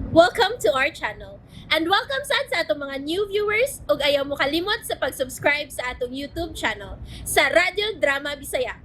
Welcome to our channel. And welcome sa atong mga new viewers ug ayaw mo kalimot sa pag-subscribe sa atong YouTube channel sa Radio Drama Bisaya.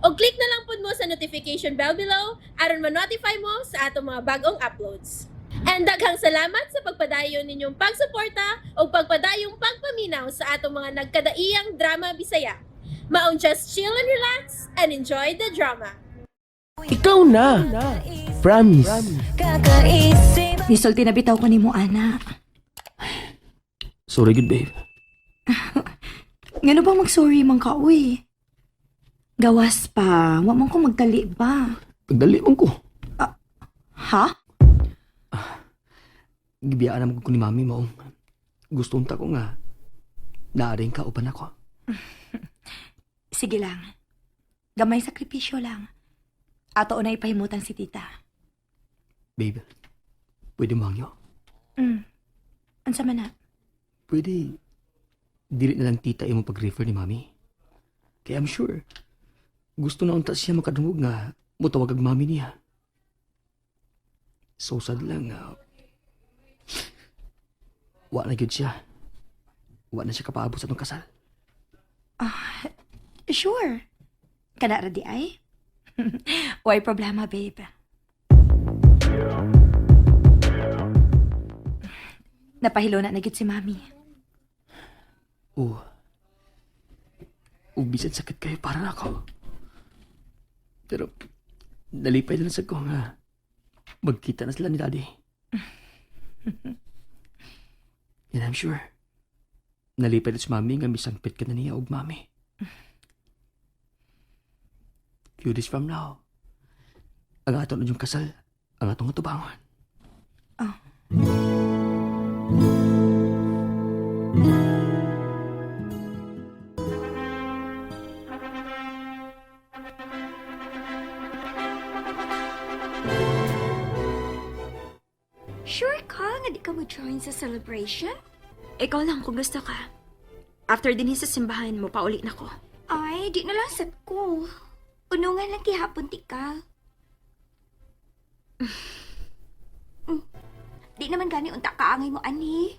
O click na lang pud mo sa notification bell below aron ma-notify mo sa atong mga bagong uploads. And daghang salamat sa pagpadayon ninyong pagsuporta o pagpadayong pagpaminaw sa atong mga nagkadaiyang Drama Bisaya. Maong just chill and relax and enjoy the drama. Ikaw na. Promise. Nisulti na bitaw ko ni mo, ana. Sorry good, babe. Ngano bang mag-sorry man ka, uy? Gawas pa. Wa man ko magdali ba? Pagdali man ko. Ha? Gibiyaan naman ko ni mami mo. Gusto unta ko nga. Naaring ka upan ako. Sige lang. Gamay sakripisyo lang. Ato na ipahimutan si tita. Babe, pwede mo hangyo? Ansa man na? Pwede. Dili na lang tita mo pag-refer ni mami. Kaya I'm sure. Gusto na unta siya makadungog nga mutawag ag mami niya. So sad lang nga. Wa na gyud siya. Wa na siya kapaabot sa itong kasal. Sure. Kana ra di ay? Why problema, babe? Napahilo na gid si mami. Oo. Bisan sakit kayo para na ako. Pero, nalipay na lang sa ko nga. Magkita na sila ni daddy. And I'm sure, nalipay na si mami nga misangpit ka na niya og mami. Few days from now, ang ato na yung kasal, ang atong atubangon. Sure ka nga di ka mag-join sa celebration? Ikaw lang kung gusto ka. After din sa simbahan mo, pauli na ko. Ay, di na lang sad ko. Unungan lang kihapon ti ka. Di naman gani unta kaangay mo, ani.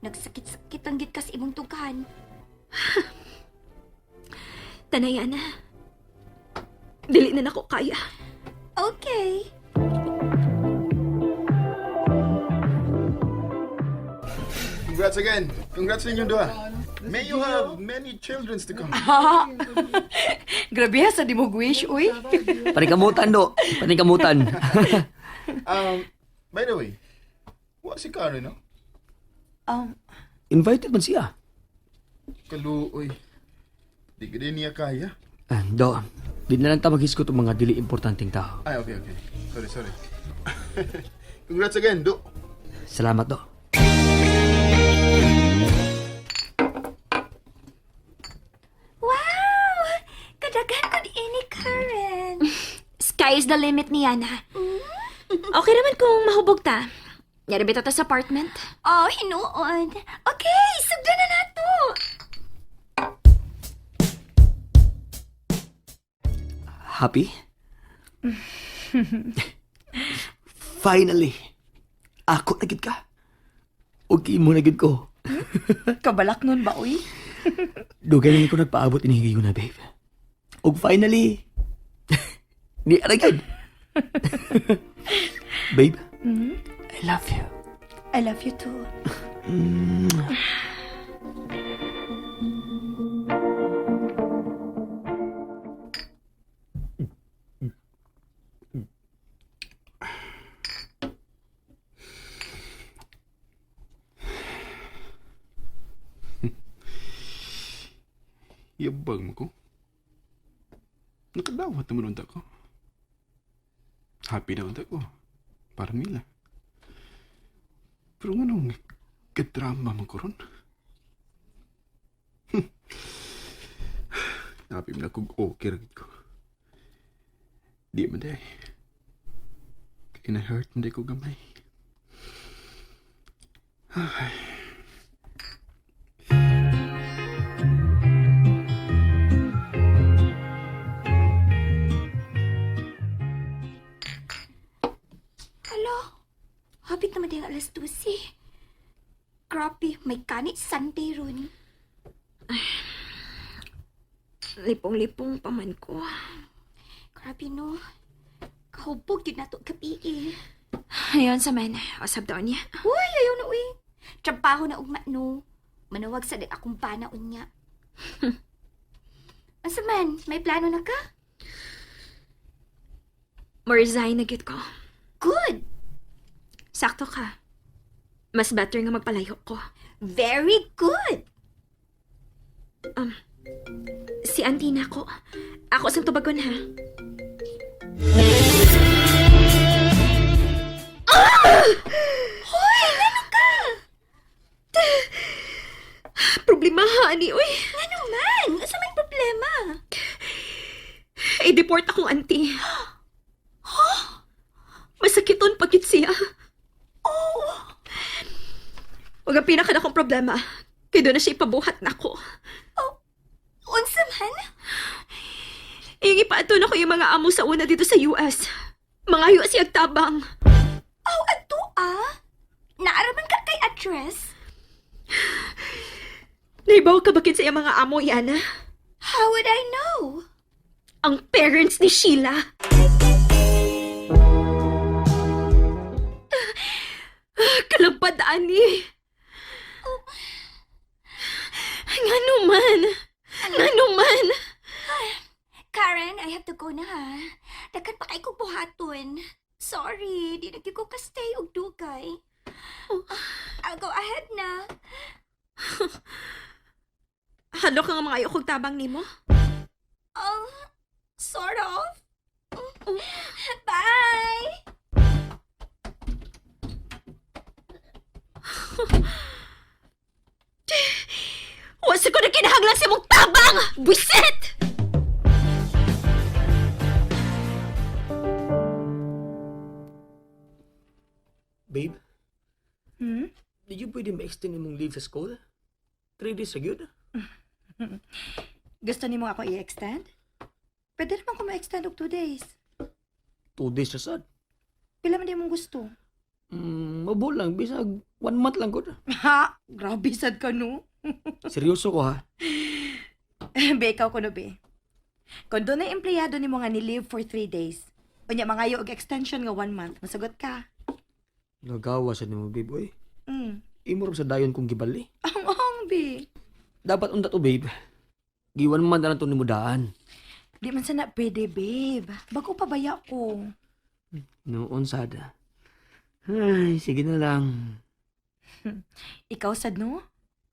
Nagsakit-sakit ang git kas imong tugan. Tanaya na. Dili na nako kaya. Okay. Congrats again. Congrats sa inyong dua. May you have many children to come. Grabe ha, sa di mo wish, uy. Panikamutan, do. Panikamutan. By the way, what si Karen, no? Invited man siya. Kaluoy. Di ka din niya kaya. Do, di na lang tamaghisgot ang mga dili importanteng tao. Ay, okay. Sorry. Congrats again, do. Salamat, do. Wow! Kadagan ko di ini, Karen. Sky is the limit ni Yana. Okay naman kung mahubog ta. Yarabit ta sa apartment. Oh, hinuon. Okay, sugda na nato. Happy? Finally. Ako na gid ka. Okay mo na gid ko. Kabalak nun ba, uy? Dugay lang ko nagpaabot inihigi ko na, babe. Og finally, di aragad. Babe, I love you. I love you too. Yabang mo ko. Nakadawat naman unta ko. Happy na unta ko. Para nila. Pero anong kadrama mo ko ron? Happy mo na kong okay rin ko. Di man day. Kina-hurt mo day ko gamay. Ay. Habit naman din alas 12. Grabe, may kanit Sunday ron. Lipong-lipong pa man ko. Grabe no. Kahubog yun na to gabi eh. Ayun sa man. Asab daw niya. Uy, ayaw na uy. Trabaho na ugma no. Manawag sa akong panaon niya. Asa man, may plano na ka? Ma-resign na git ko. Good! Sakto ka. Mas better nga magpalayo ko. Very good! Si auntie na ako. Ako sang tubagon ha. Hoy! Ano ka? Problema ha, ani. Uy! Ano man? Asa may problema? I-deport akong auntie. Masakiton pagit siya. Oh! Huwag ang pinaka akong problema. Kaya doon na siya ipabuhat na ako. Oh, unsa man? Yung ipaato na ko yung mga amo sa una dito sa US. Mga yu siyag tabang. Oh, ato ah? Naaraman ka kay address? Naibaw ka bakit sa iyang mga amo, Yana? How would I know? Ang parents ni Sheila. Kalabad, ani. Nga naman. Karen, I have to go na ha. Dagan pa kay ko buhaton. Sorry, di nagdi ko ka-stay og dugay. I'll go ahead na. Halo ka nga mga ayokog tabang nimo? Sort of. Bye! Wasa ko na kinahanglan sa mong tabang! Buisit! Babe, Hmm? did you pwede ma-extend mong leave sa school? 3 days sa gyud? Gusto ni mo ako i-extend? Pwede naman ko ma-extend og 2 days. 2 days na sad. Pila man di mong gusto? Mabo lang, bisag 1 month lang ko. Ha? Grabe sad ka no? Seryoso ko ha. Be, ikaw kuno be. Kung doon na empleyado ni mo nga ni-leave for 3 days, unya mga og extension nga 1 month, masagot ka. Nagawa sa nimo, babe, oy. Imo sa dayon kong gibali. Ang be. Dapat unta to, babe. Giwan man na lang to nimo daan. Di man sana pwede, babe. Bago pa baya ko. Noon sada. Ay, sige na lang. Ikaw sad no?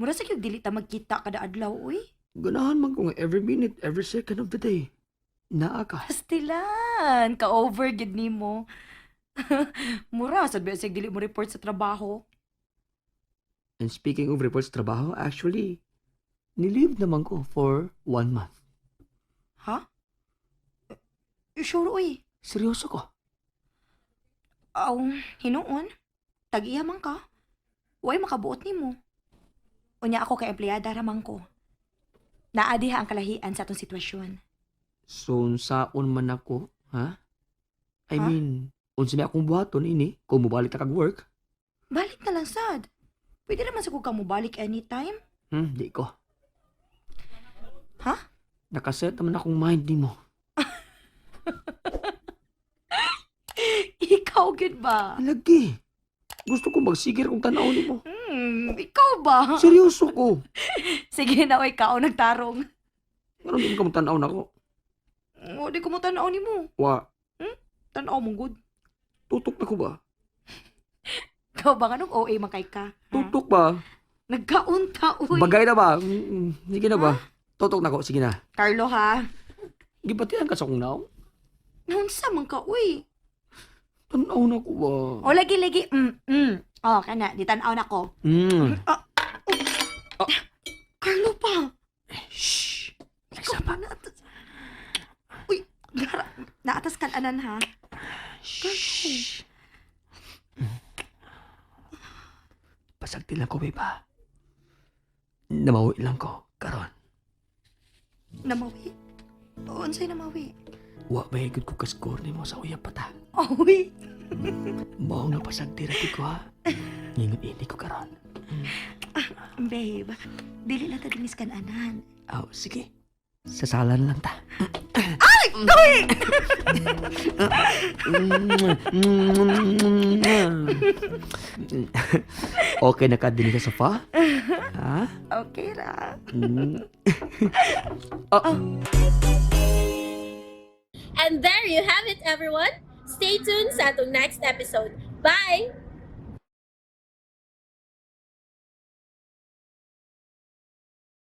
Mura sa kyung dili ta magkita kada adlaw, uy. Ganahan man ko nga every minute, every second of the day. Naa ka. Pastilan, ka-over gid nimo. Mura sad ba sig dili mo report sa trabaho? And speaking of reports trabaho, actually, nilive naman ko for 1 month. Ha? Sure, uy. Seryoso ko. Aw, hinuon. Tag-iya man ka. Uy, makabuot nimo. Unya ako kay empleyada ramang ko. Naadiha ang kalahian sa atong sitwasyon. So, saon man ako, ha? I Ha? mean, unsa may akong buhaton ini, kung mubalik na kag work, Balik na lang, sad. Pwede naman sa kung ka mo balik anytime. di ko. Ha? Nakaset naman akong mind ni mo. Ikaw, gid ba? Lagi. Gusto ko magsigir kung tanaw ni mo. Ikaw ba? Seryoso ko. Sige na, ikaw nagtarong. Ano di mo tanaw na ko? O, di ko mo tanaw ni mo. Wa, Tanaw mong good. tutok na ko ba? Ikaw ba nga nung OA makay ka? Ha? Tutok ba? Nagkaunta, uy. Bagay na ba? Sige na ba? Tutok na ko, sige na. Carlo, ha? Gibatihan ka sa kong naong? Naunsa man ka, uy. Tanaw na ko ba? O, lagi-lagi. O, kana, di tanaw na ko. Carlo pa. Shh. Ikaw pa naatas. Uy, naatas kan anan, ha? Shh. Pasagti lang ko, babe, ha? Namawi lang ko, karon. Namawi. Unsay namawi? Wa ba higod ko ka-score ni mo sa uyap pata? Uy, Mao nga pasagdi ra ko ha. Ngingon ini ko karon. Babe, dili lang ta dinis kananan. Aw, sige. Sasalan lang ta. Okay na ka din sa sofa? Ha? Okay ra. And there you have it, everyone. Stay tuned sa atong next episode. Bye!